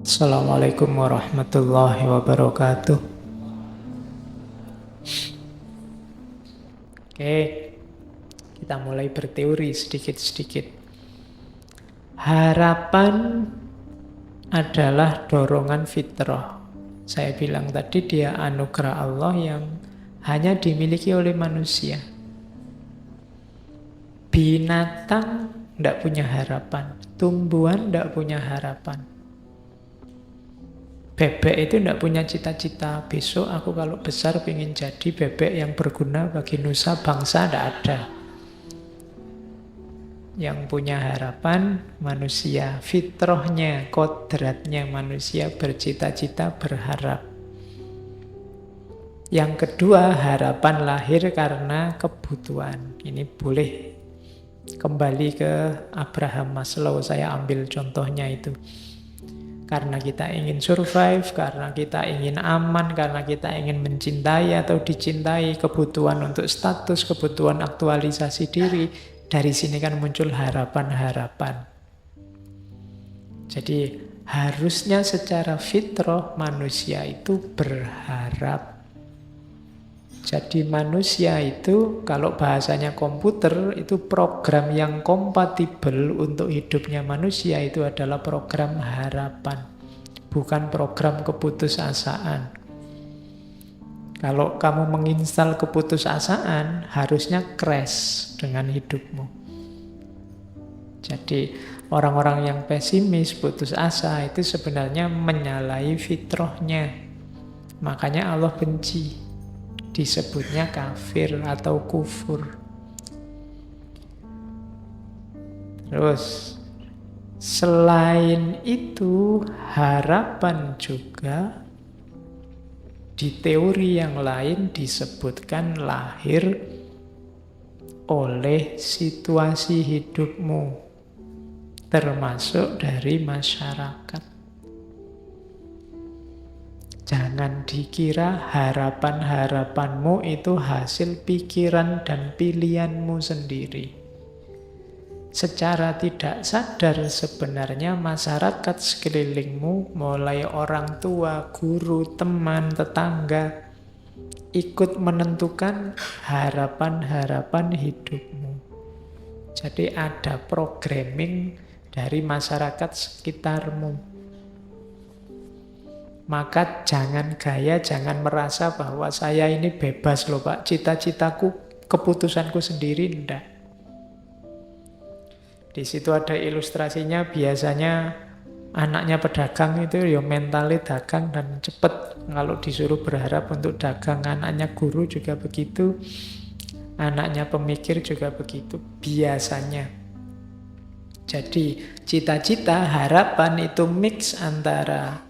Assalamualaikum warahmatullahi wabarakatuh. Oke, kita mulai berteori sedikit-sedikit. Harapan adalah dorongan fitrah. Saya bilang tadi dia anugerah Allah yang hanya dimiliki oleh manusia. Binatang tidak punya harapan, tumbuhan tidak punya harapan. Bebek itu tidak punya cita-cita, besok aku kalau besar pengen jadi bebek yang berguna bagi nusa bangsa, tidak ada. Yang punya harapan manusia, fitrahnya, kodratnya manusia bercita-cita, berharap. Yang kedua, harapan lahir karena kebutuhan. Ini boleh kembali ke Abraham Maslow, saya ambil contohnya itu. Karena kita ingin survive, karena kita ingin aman, karena kita ingin mencintai atau dicintai, kebutuhan untuk status, kebutuhan aktualisasi diri. Dari sini kan muncul harapan-harapan. Jadi harusnya secara fitrah manusia itu berharap. Jadi manusia itu kalau bahasanya komputer itu program yang kompatibel untuk hidupnya manusia itu adalah program harapan, bukan program keputusasaan. Kalau kamu menginstal keputusasaan harusnya crash dengan hidupmu. Jadi orang-orang yang pesimis, putus asa itu sebenarnya menyalahi fitrahnya. Makanya Allah benci. Disebutnya kafir atau kufur. Terus, selain itu, harapan juga di teori yang lain disebutkan lahir oleh situasi hidupmu, termasuk dari masyarakat. Jangan dikira harapan-harapanmu itu hasil pikiran dan pilihanmu sendiri. Secara tidak sadar sebenarnya masyarakat sekelilingmu, mulai orang tua, guru, teman, tetangga, ikut menentukan harapan-harapan hidupmu. Jadi ada programming dari masyarakat sekitarmu. Maka jangan gaya, jangan merasa bahwa saya ini bebas loh Pak, cita-citaku, keputusanku sendiri, enggak. Di situ ada ilustrasinya, biasanya anaknya pedagang itu ya mentalnya dagang dan cepet. Kalau disuruh berharap untuk dagang, anaknya guru juga begitu, anaknya pemikir juga begitu, biasanya. Jadi cita-cita, harapan itu mix antara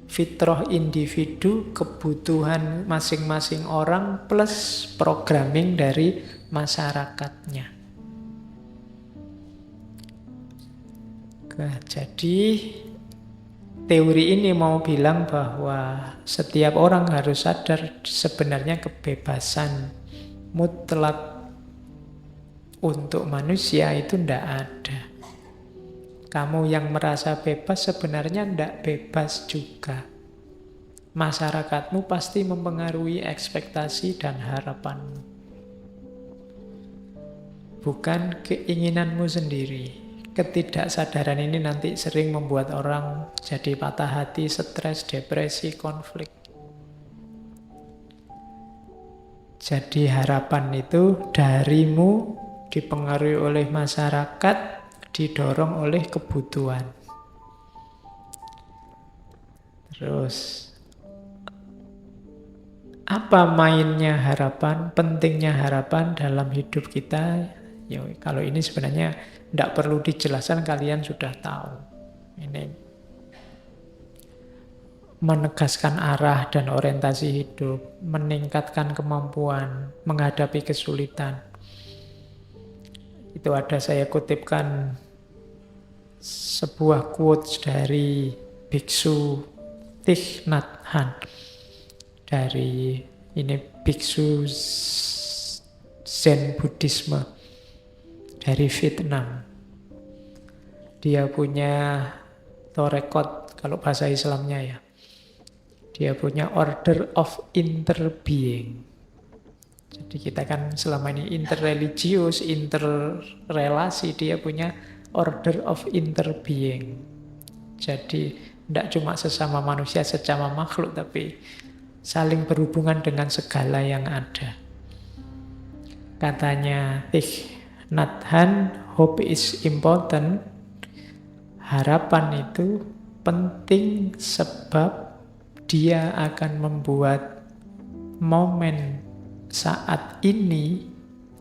fitrah individu, kebutuhan masing-masing orang, plus programming dari masyarakatnya. Jadi teori ini mau bilang bahwa setiap orang harus sadar sebenarnya kebebasan mutlak untuk manusia itu tidak ada. Kamu yang merasa bebas sebenarnya tidak bebas juga. Masyarakatmu pasti mempengaruhi ekspektasi dan harapanmu. Bukan keinginanmu sendiri. Ketidaksadaran ini nanti sering membuat orang jadi patah hati, stres, depresi, konflik. Jadi harapan itu darimu dipengaruhi oleh masyarakat, didorong oleh kebutuhan. Terus, apa mainnya harapan, pentingnya harapan dalam hidup kita? Ya, kalau ini sebenarnya tidak perlu dijelaskan, kalian sudah tahu. Ini menegaskan arah dan orientasi hidup, meningkatkan kemampuan, menghadapi kesulitan. Itu ada saya kutipkan sebuah quotes dari Biksu Thich Nhat Hanh, dari ini Biksu Zen Buddhisme dari Vietnam. Dia punya torekot kalau bahasa Islamnya ya. Dia punya order of interbeing. Jadi kita kan selama ini interreligius, interrelasi, dia punya order of interbeing. Jadi tidak cuma sesama manusia, sesama makhluk, tapi saling berhubungan dengan segala yang ada. Katanya Thich Nhat Hanh, hope is important. Harapan itu penting sebab dia akan membuat momen saat ini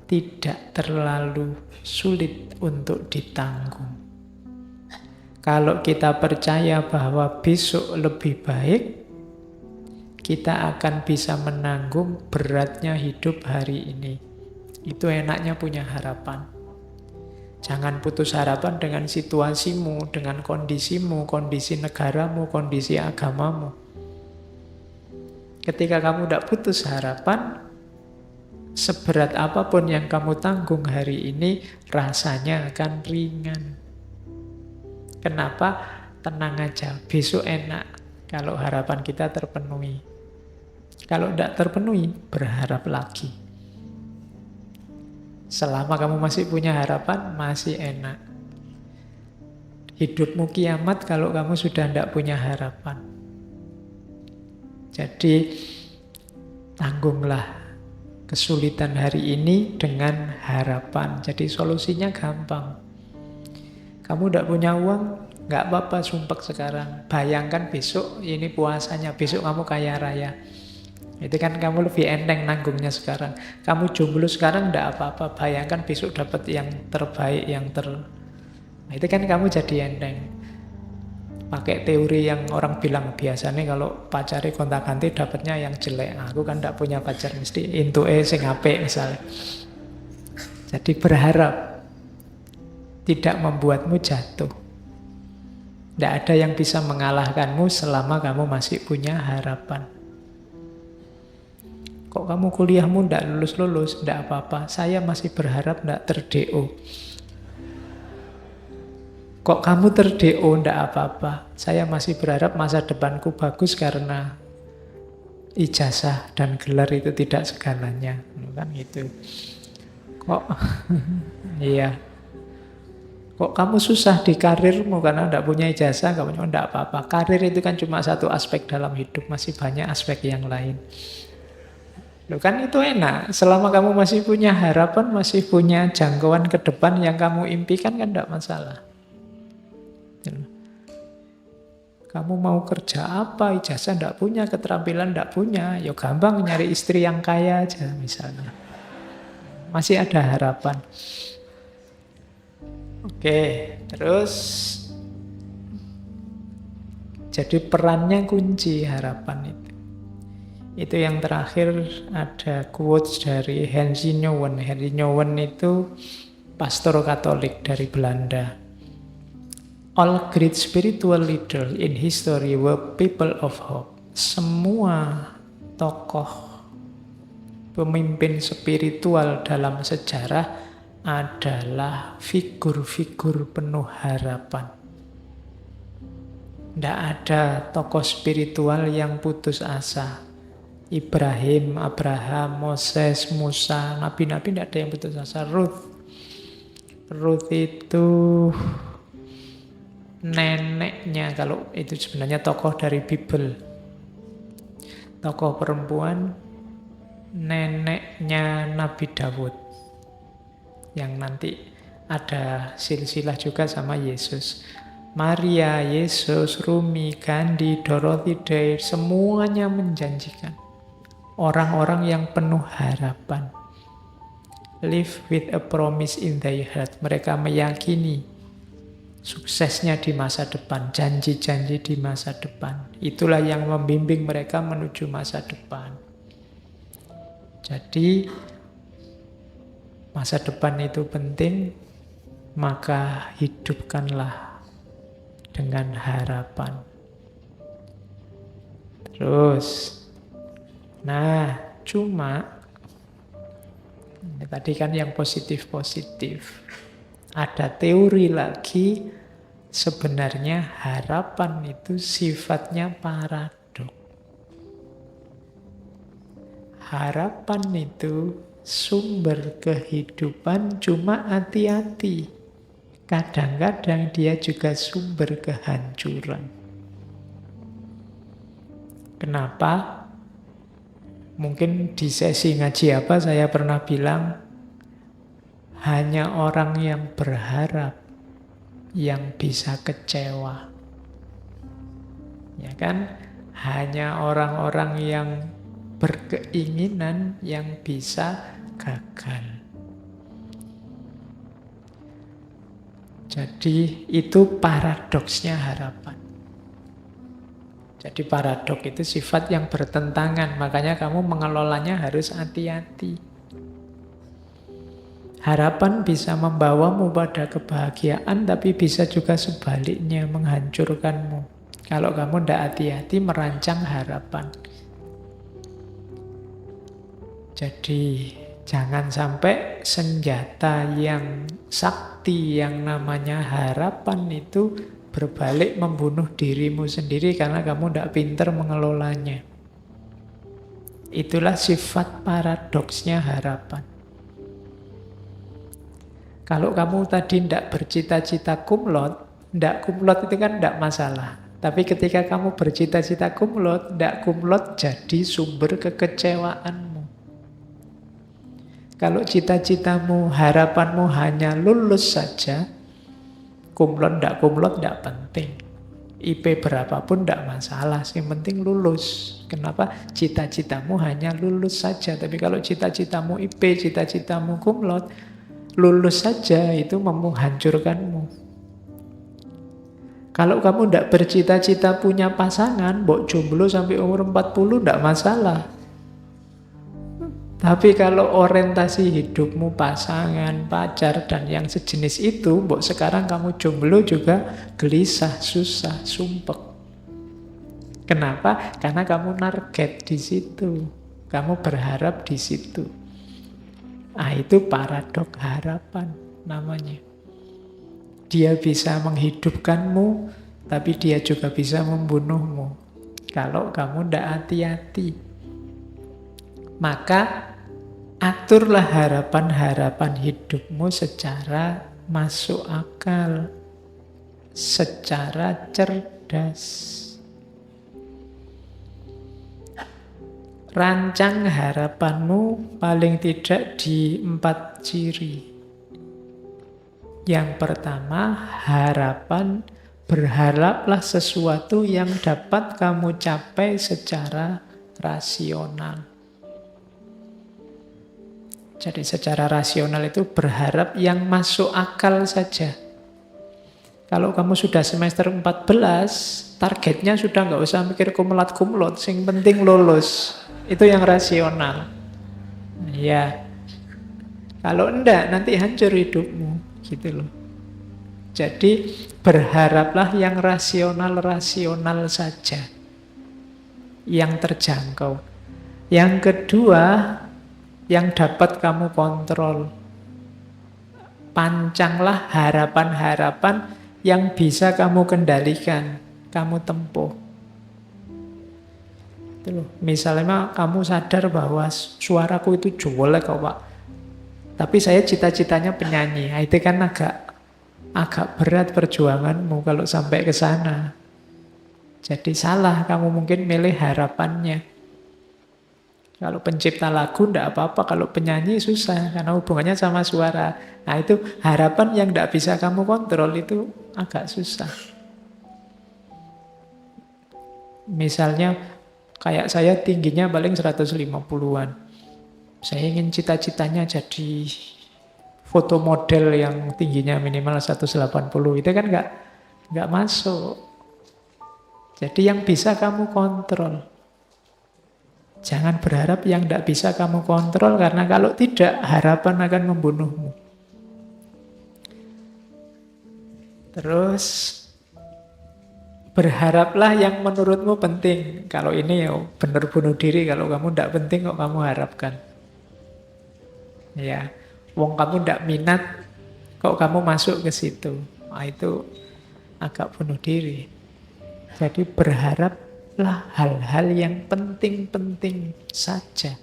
tidak terlalu sulit untuk ditanggung. Kalau kita percaya bahwa besok lebih baik, kita akan bisa menanggung beratnya hidup hari ini. Itu enaknya punya harapan. Jangan putus harapan dengan situasimu, dengan kondisimu, kondisi negaramu, kondisi agamamu. Ketika kamu tidak putus harapan, seberat apapun yang kamu tanggung hari ini, rasanya akan ringan. Kenapa? Tenang aja, besok enak kalau harapan kita terpenuhi. Kalau tidak terpenuhi, berharap lagi. Selama kamu masih punya harapan, masih enak. Hidupmu kiamat kalau kamu sudah tidak punya harapan. Jadi, tanggunglah kesulitan hari ini dengan harapan. Jadi solusinya gampang. Kamu tidak punya uang, nggak apa-apa sumpek sekarang. Bayangkan besok ini puasanya, besok kamu kaya raya. Itu kan kamu lebih enteng nanggungnya sekarang. Kamu jomblo sekarang tidak apa-apa. Bayangkan besok dapat yang terbaik, Nah, itu kan kamu jadi enteng. Pakai teori yang orang bilang biasanya kalau pacari gonta-ganti dapatnya yang jelek. Nah, aku kan tidak punya pacar, mesti intuke sing apik misalnya. Jadi berharap tidak membuatmu jatuh. Tidak ada yang bisa mengalahkanmu selama kamu masih punya harapan. Kok kamu kuliahmu tidak lulus-lulus? Tidak apa-apa, saya masih berharap tidak ter-DO. Kok kamu ter-DO? Tidak apa-apa, saya masih berharap masa depanku bagus karena ijazah dan gelar itu tidak segalanya. Kan gitu. Kok iya. Kok kamu susah di karirmu karena tidak punya ijazah? Kamu tidak apa-apa. Karir itu kan cuma satu aspek dalam hidup, masih banyak aspek yang lain. Loh kan itu enak. Selama kamu masih punya harapan, masih punya jangkauan ke depan yang kamu impikan kan tidak masalah. Kamu mau kerja apa? Ijazah tidak punya, keterampilan tidak punya. Ya gampang nyari istri yang kaya aja misalnya. Masih ada harapan. Oke, terus jadi perannya kunci harapan itu. Itu yang terakhir ada quotes dari Henry Nouwen. Henry Nouwen itu pastor Katolik dari Belanda. All great spiritual leaders in history were people of hope. Semua tokoh pemimpin spiritual dalam sejarah adalah figur-figur penuh harapan. Tidak ada tokoh spiritual yang putus asa. Ibrahim, Abraham, Moses, Musa, nabi-nabi tidak ada yang putus asa. Ruth itu neneknya, kalau itu sebenarnya tokoh dari Bible. Tokoh perempuan, neneknya Nabi Dawud. Yang nanti ada silsilah juga sama Yesus. Maria, Yesus, Rumi, Gandhi, Dorothy Day, semuanya menjanjikan. Orang-orang yang penuh harapan. Live with a promise in their heart. Mereka meyakini suksesnya di masa depan, janji-janji di masa depan. Itulah yang membimbing mereka menuju masa depan. Jadi masa depan itu penting, maka hidupkanlah dengan harapan. Terus, cuma tadi kan yang positif-positif. Ada teori lagi, Sebenarnya harapan itu sifatnya paradok. Harapan itu sumber kehidupan, cuma hati-hati. Kadang-kadang dia juga sumber kehancuran. Kenapa? Mungkin di sesi ngaji apa saya pernah bilang, hanya orang yang berharap yang bisa kecewa. Ya kan? Hanya orang-orang yang berkeinginan yang bisa gagal. Jadi itu paradoksnya harapan. Jadi paradok itu sifat yang bertentangan, makanya kamu mengelolanya harus hati-hati. Harapan bisa membawamu pada kebahagiaan, tapi bisa juga sebaliknya menghancurkanmu. Kalau kamu tidak hati-hati merancang harapan. Jadi jangan sampai senjata yang sakti yang namanya harapan itu berbalik membunuh dirimu sendiri karena kamu tidak pintar mengelolanya. Itulah sifat paradoksnya harapan. Kalau kamu tadi tidak bercita-cita kumlot, tidak kumlot itu kan tidak masalah. Tapi ketika kamu bercita-cita kumlot, tidak kumlot jadi sumber kekecewaanmu. Kalau cita-citamu, harapanmu hanya lulus saja, kumlot tidak penting. IP berapapun tidak masalah, yang penting lulus. Kenapa? Cita-citamu hanya lulus saja. Tapi kalau cita-citamu IP, cita-citamu kumlot, lulus saja itu menghancurkanmu. Kalau kamu tidak bercita-cita punya pasangan, mbok jomblo sampai umur 40 tidak masalah. Tapi kalau orientasi hidupmu pasangan, pacar, dan yang sejenis itu, mbok sekarang kamu jomblo juga gelisah, susah, sumpek. Kenapa? Karena kamu target di situ. Kamu berharap di situ. Ah, itu paradok harapan namanya. Dia bisa menghidupkanmu, tapi dia juga bisa membunuhmu. Kalau kamu tidak hati-hati. Maka aturlah harapan-harapan hidupmu secara masuk akal, secara cerdas. Rancang harapanmu paling tidak di 4 ciri. Yang pertama, harapan, berharaplah sesuatu yang dapat kamu capai secara rasional. Jadi secara rasional itu berharap yang masuk akal saja. Kalau kamu sudah semester 14, targetnya sudah nggak usah mikir kumlot, yang penting lulus. Itu yang rasional. Ya, kalau enggak nanti hancur hidupmu, gitu loh. Jadi berharaplah yang rasional-rasional saja, yang terjangkau. Yang kedua, yang dapat kamu kontrol. Pancanglah harapan-harapan yang bisa kamu kendalikan, kamu tempuh. Itu loh. Misalnya kamu sadar bahwa suaraku itu jelek kok Pak. Tapi saya cita-citanya penyanyi. Nah, itu kan agak berat perjuanganmu kalau sampai ke sana. Jadi salah kamu mungkin milih harapannya. Kalau pencipta lagu tidak apa-apa, kalau penyanyi susah karena hubungannya sama suara. Nah itu harapan yang tidak bisa kamu kontrol itu agak susah. Misalnya kayak saya tingginya paling 150-an. Saya ingin cita-citanya jadi foto model yang tingginya minimal 180. Itu kan nggak masuk. Jadi yang bisa kamu kontrol. Jangan berharap yang tidak bisa kamu kontrol, karena kalau tidak, harapan akan membunuhmu. Terus, berharaplah yang menurutmu penting. Kalau ini ya benar bunuh diri, kalau kamu tidak penting kok kamu harapkan. Ya, wong kamu tidak minat, kok kamu masuk ke situ. Nah, itu agak bunuh diri. Jadi berharaplah hal-hal yang penting-penting saja.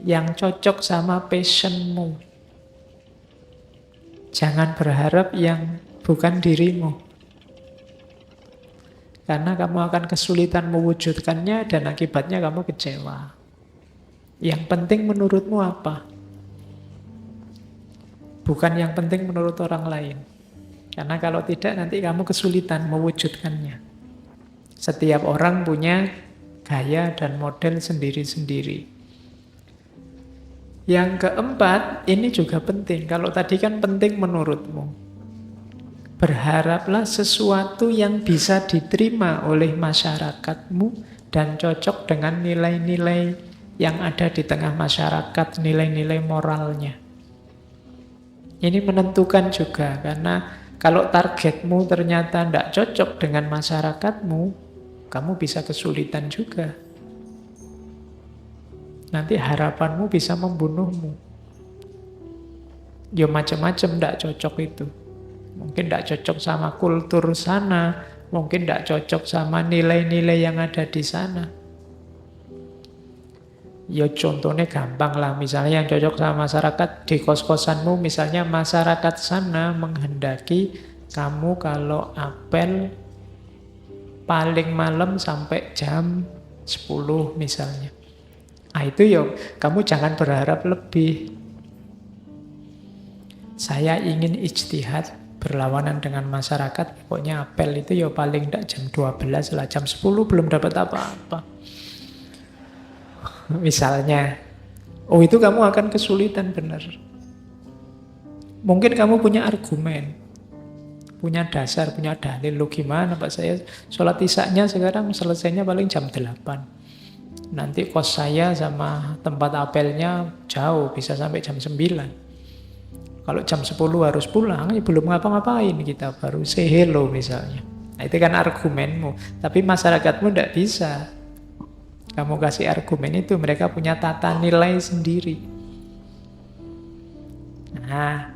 Yang cocok sama passionmu. Jangan berharap yang bukan dirimu. Karena kamu akan kesulitan mewujudkannya dan akibatnya kamu kecewa. Yang penting menurutmu apa? Bukan yang penting menurut orang lain. Karena kalau tidak nanti kamu kesulitan mewujudkannya. Setiap orang punya gaya dan model sendiri-sendiri. Yang keempat, ini juga penting. Kalau tadi kan penting menurutmu. Berharaplah sesuatu yang bisa diterima oleh masyarakatmu dan cocok dengan nilai-nilai yang ada di tengah masyarakat, nilai-nilai moralnya. Ini menentukan juga, karena kalau targetmu ternyata tidak cocok dengan masyarakatmu, kamu bisa kesulitan juga. Nanti harapanmu bisa membunuhmu. Ya macam-macam tidak cocok itu. Mungkin tidak cocok sama kultur sana, mungkin tidak cocok sama nilai-nilai yang ada di sana. Ya contohnya gampang lah, misalnya yang cocok sama masyarakat di kos-kosanmu, misalnya masyarakat sana menghendaki kamu kalau apel paling malam sampai jam 10 misalnya. Ah itu ya, kamu jangan berharap lebih. Saya ingin ijtihad berlawanan dengan masyarakat, pokoknya apel itu ya paling tidak jam 12 lah, jam 10 belum dapat apa-apa. Misalnya, oh itu kamu akan kesulitan benar. Mungkin kamu punya argumen, punya dasar, punya dalil. Lo gimana Pak, saya sholat isya-nya sekarang selesainya paling jam 8. Nanti kos saya sama tempat apelnya jauh, bisa sampai jam 9. Kalau jam 10 harus pulang, ya belum ngapa-ngapain kita, baru say hello misalnya. Nah, itu kan argumenmu. Tapi masyarakatmu tidak bisa. Kamu kasih argumen itu, mereka punya tata nilai sendiri. Nah,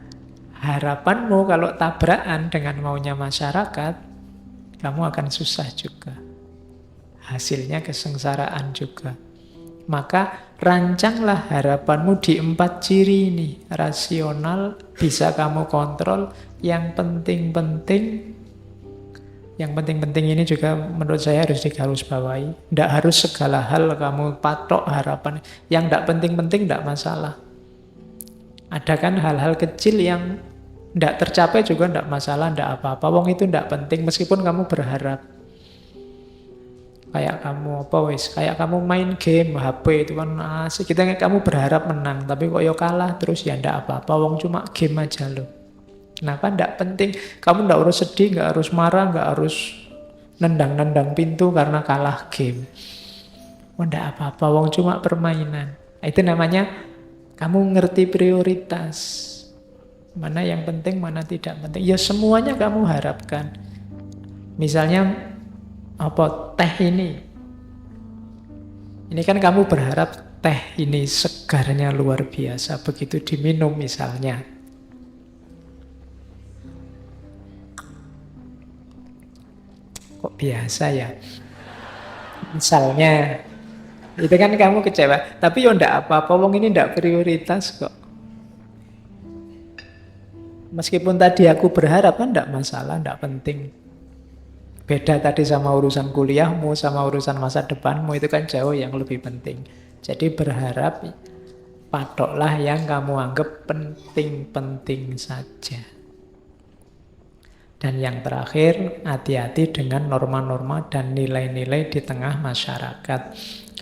harapanmu kalau tabrakan dengan maunya masyarakat, kamu akan susah juga. Hasilnya kesengsaraan juga. Maka rancanglah harapanmu di 4 ciri ini. Rasional, bisa kamu kontrol. Yang penting-penting, yang penting-penting ini juga menurut saya harus digarisbawahi. Tidak harus segala hal kamu patok harapan. Yang tidak penting-penting tidak masalah. Ada kan hal-hal kecil yang tidak tercapai juga tidak masalah, tidak apa-apa. Wong itu tidak penting meskipun kamu berharap. Kayak kamu kayak kamu main game HP itu kan asik. Kamu berharap menang, tapi kok ya kalah terus ya tidak apa-apa. Wong cuma game aja loh. Kenapa? Tidak penting. Kamu tidak harus sedih, nggak harus marah, nggak harus nendang-nendang pintu karena kalah game. Oh, tidak apa-apa, wong cuma permainan. Itu namanya kamu ngerti prioritas. Mana yang penting, mana tidak penting. Ya semuanya kamu harapkan. Misalnya teh ini. Ini kan kamu berharap teh ini segarnya luar biasa. Begitu diminum misalnya. Kok biasa ya? Misalnya, itu kan kamu kecewa. Tapi ya enggak apa-apa, wong ini enggak prioritas kok. Meskipun tadi aku berharap kan enggak masalah, enggak penting. Beda tadi sama urusan kuliahmu, sama urusan masa depanmu, itu kan jauh yang lebih penting. Jadi berharap, patoklah yang kamu anggap penting-penting saja. Dan yang terakhir, hati-hati dengan norma-norma dan nilai-nilai di tengah masyarakat.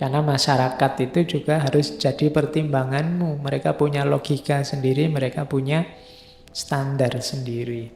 Karena masyarakat itu juga harus jadi pertimbanganmu. Mereka punya logika sendiri, mereka punya standar sendiri.